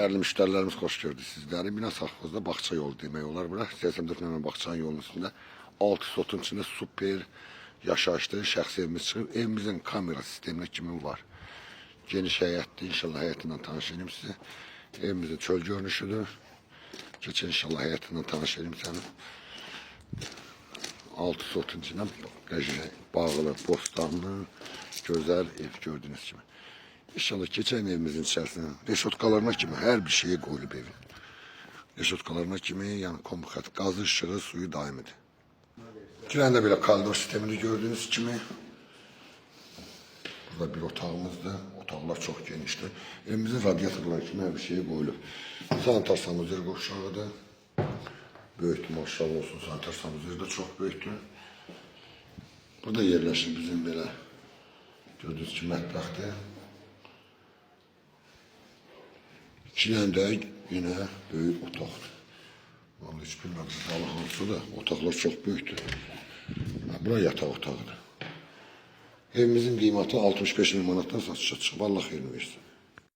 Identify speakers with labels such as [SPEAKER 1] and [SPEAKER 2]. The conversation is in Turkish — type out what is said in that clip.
[SPEAKER 1] Değerli müşterilerimiz, hoş gördük sizleri. Bina sahvozda Bağça yolu demək olar bura. 84 nömrə Bağçanın yolunun üstündə 6 sotun içində super yaşayışlı şəxsi evimiz çıxıb. Evimizin kamera sisteminə kimi var. Geniş həyətdir. İnşallah həyətindən tanış edeyim size. Evimizin çöl görünüşüdür. Geçen inşallah həyətindən tanış edeyim səni. 6 sotun içində bağlı, bostanlı, güzel ev gördüğünüz gibi. İnşallah geçen evimizin içerisinde reşotkalarına kimi her bir şeye koyulup evin. Reşotkalarına kimi yani kombikat, gazı, ışığı, suyu daimidir. Girende böyle kaldır sistemini gördüğünüz gibi. Burada bir otağımızda. Otaqlar çok genişti. Evimizin radyatörleri kimi her bir şeye koyulup. Sanitar sanuzeri koşağıda. Böyüktü maşallah olsun. Sanitar sanuzeri de çok büyüktü. Burada yerleşir bizim böyle gördüğünüz gibi mətbəxdir. İki tane de yine büyük otaqdır. Vallahi hiç bilmədim. Allah hansı da otaqlar çok büyüktür. Bura yataq otağıdır. Evimizin qiyməti 65 min manatdan satışa çıxıb. Allah xeyrini versin.